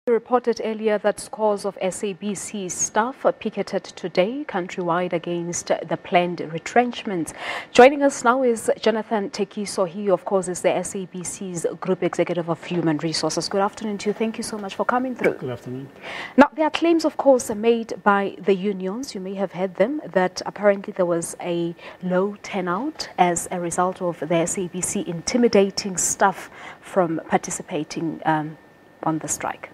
Reported earlier that scores of SABC staff are picketed today countrywide against the planned retrenchment. Joining us now is Jonathan Thekiso. He, of course, is the SABC's Group Executive of Human Resources. Good afternoon to you. Thank you so much for coming through. Good afternoon. Now, there are claims, of course, made by the unions. You may have heard them, that apparently there was a low turnout as a result of the SABC intimidating staff from participating on the strike.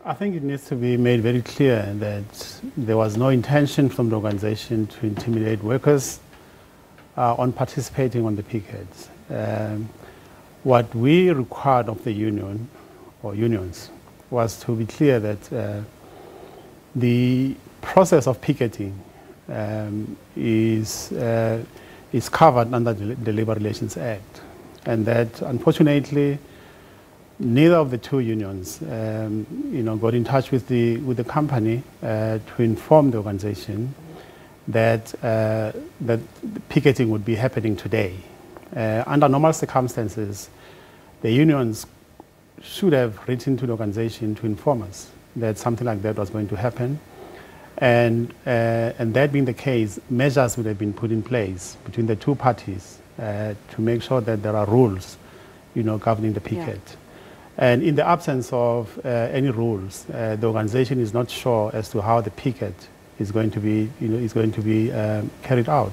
I think it needs to be made very clear that there was no intention from the organization to intimidate workers on participating on the pickets. What we required of the union or unions was to be clear that the process of picketing is covered under the Labor Relations Act, and that unfortunately neither of the two unions, got in touch with the company to inform the organization that that picketing would be happening today. Under normal circumstances, the unions should have written to the organization to inform us that something like that was going to happen, and that being the case, measures would have been put in place between the two parties to make sure that there are rules, governing the picket. Yeah. And in the absence of any rules, the organization is not sure as to how the picket is going to be, carried out.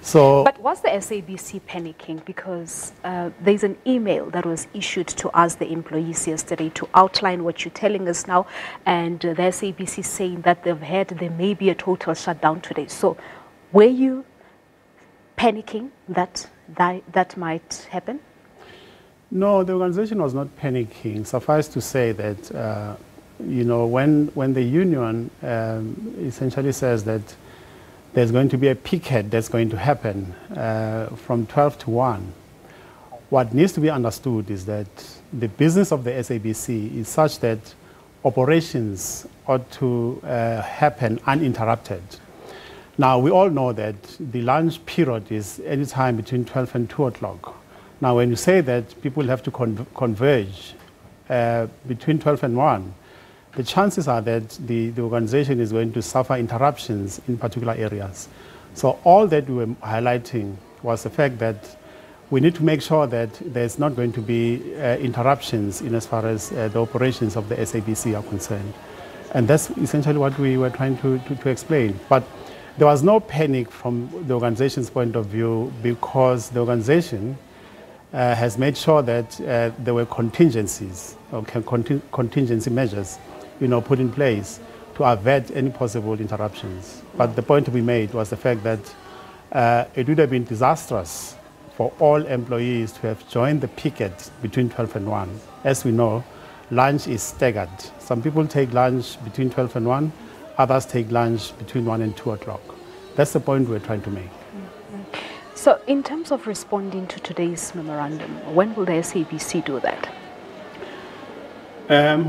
So, but was the SABC panicking? Because there's an email that was issued to us, the employees, yesterday to outline what you're telling us now, and the SABC saying that they've heard there may be a total shutdown today. So, were you panicking that might happen? No, the organization was not panicking. Suffice to say that, when the union essentially says that there's going to be a picket that's going to happen from 12 to 1, what needs to be understood is that the business of the SABC is such that operations ought to happen uninterrupted. Now, we all know that the lunch period is any time between 12 and 2 o'clock. Now, when you say that people have to converge between 12 and 1, the chances are that the organization is going to suffer interruptions in particular areas. So all that we were highlighting was the fact that we need to make sure that there's not going to be interruptions in as far as the operations of the SABC are concerned. And that's essentially what we were trying to explain. But there was no panic from the organization's point of view, because the organization has made sure that there were contingencies, contingency measures, put in place to avert any possible interruptions. But the point to be made was the fact that it would have been disastrous for all employees to have joined the picket between 12 and 1. As we know, lunch is staggered. Some people take lunch between 12 and 1, others take lunch between 1 and 2 o'clock. That's the point we're trying to make. So, in terms of responding to today's memorandum, when will the SABC do that?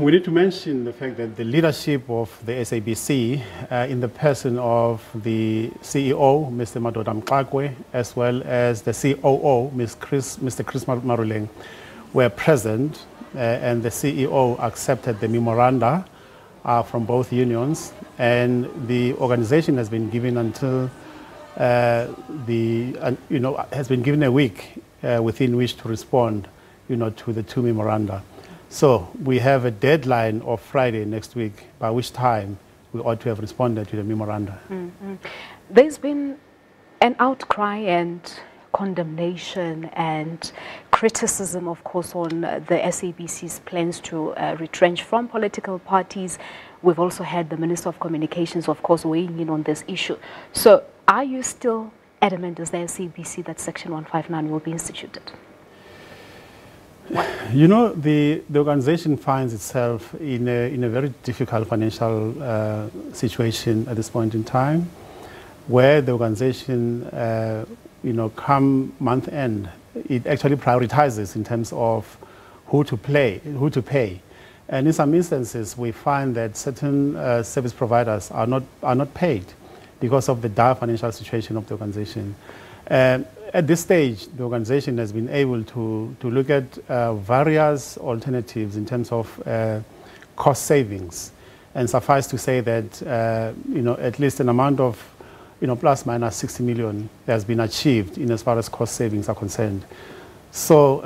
We need to mention the fact that the leadership of the SABC, in the person of the CEO, Mr. Madoda Mqakwe, as well as the COO, Mr. Chris Maruleng, were present, and the CEO accepted the memoranda from both unions, and the organization has been given until has been given a week within which to respond, to the two memoranda. So we have a deadline of Friday next week, by which time we ought to have responded to the memoranda. Mm-hmm. There's been an outcry and condemnation and criticism, of course, on the SABC's plans to retrench from political parties. We've also had the Minister of Communications, of course, weighing in on this issue. So are you still adamant as the SABC that Section 159 will be instituted? The organization finds itself in a very difficult financial situation at this point in time, where the organization, come month end, it actually prioritizes in terms of who to pay. And in some instances, we find that certain service providers are not paid because of the dire financial situation of the organization. at this stage, the organization has been able to look at various alternatives in terms of cost savings. And suffice to say that, at least an amount of, plus minus 60 million has been achieved in as far as cost savings are concerned. So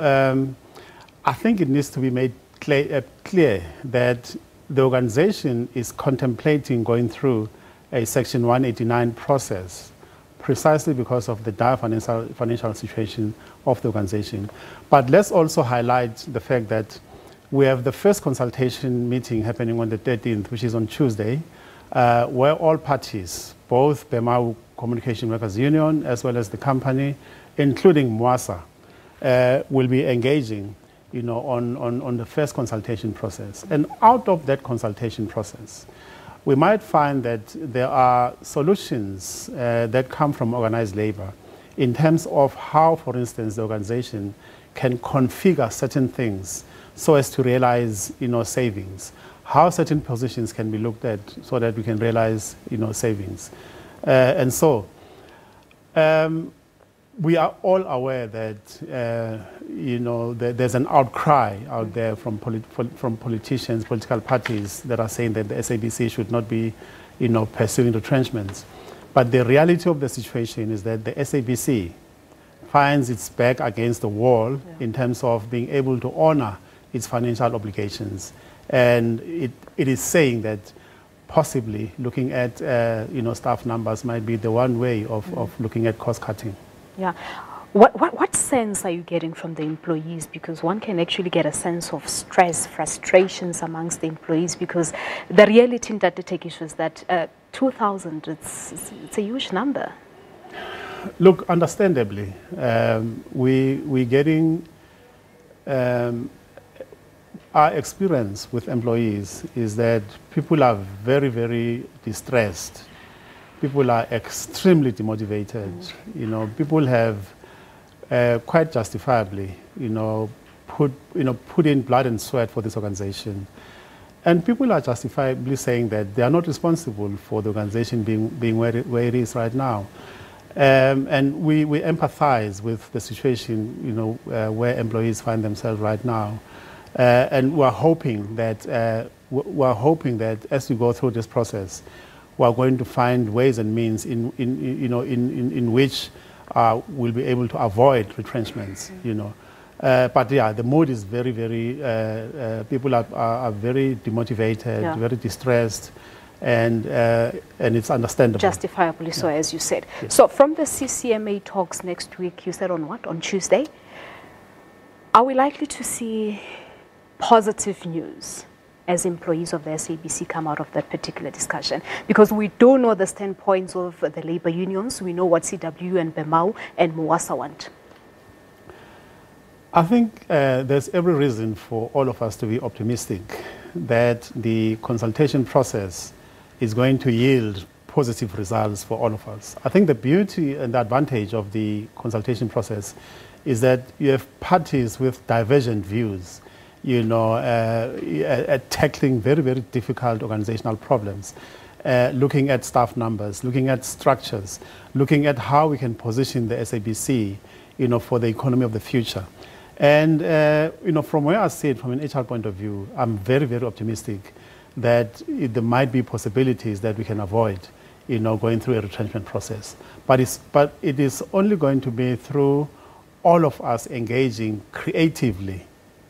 I think it needs to be made clear that the organization is contemplating going through a Section 189 process precisely because of the dire financial situation of the organization. But let's also highlight the fact that we have the first consultation meeting happening on the 13th, which is on Tuesday, where all parties, both BEMAU Communication Workers Union as well as the company, including MWASA, will be engaging on the first consultation process. And out of that consultation process, we might find that there are solutions that come from organized labor in terms of how, for instance, the organization can configure certain things so as to realize, savings, how certain positions can be looked at so that we can realize, savings. And so we are all aware that, that there's an outcry out there from politicians, political parties that are saying that the SABC should not be, pursuing retrenchments. But the reality of the situation is that the SABC finds its back against the wall in terms of being able to honor its financial obligations. And it is saying that possibly looking at, staff numbers might be the one way of looking at cost cutting. Yeah. What sense are you getting from the employees? Because one can actually get a sense of stress, frustrations amongst the employees, because the reality in that Thekiso is that 2,000, it's a huge number. Look, understandably, we're getting our experience with employees is that people are very, very distressed. People are extremely demotivated. People have quite justifiably, put in blood and sweat for this organization. And people are justifiably saying that they are not responsible for the organization being where it is right now. And we empathize with the situation, where employees find themselves right now. And we're hoping that as we go through this process, we're going to find ways and means in which we'll be able to avoid retrenchments. But yeah, the mood is very, very. People are very demotivated, very distressed, and it's understandable. Justifiably so, as you said. Yes. So from the CCMA talks next week, you said on what? On Tuesday. Are we likely to see positive news as employees of the SABC come out of that particular discussion? Because we do know the standpoints of the labor unions. We know what CW and BEMAU and MWASA want. I think there's every reason for all of us to be optimistic that the consultation process is going to yield positive results for all of us. I think the beauty and the advantage of the consultation process is that you have parties with divergent views, tackling very, very difficult organizational problems, looking at staff numbers, looking at structures, looking at how we can position the SABC, for the economy of the future. And, from where I see it, from an HR point of view, I'm very, very optimistic that there might be possibilities that we can avoid, going through a retrenchment process. But it is only going to be through all of us engaging creatively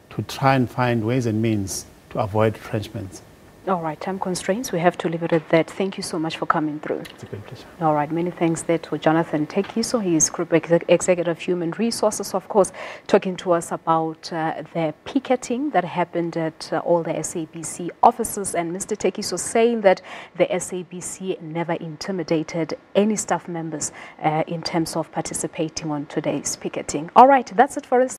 to try and find ways and means to avoid retrenchments. All right, time constraints. We have to leave it at that. Thank you so much for coming through. It's a great pleasure. All right, many thanks there to Jonathan Thekiso. He is Group Executive Human Resources, of course, talking to us about the picketing that happened at all the SABC offices. And Mr. Thekiso saying that the SABC never intimidated any staff members in terms of participating on today's picketing. All right, that's it for us.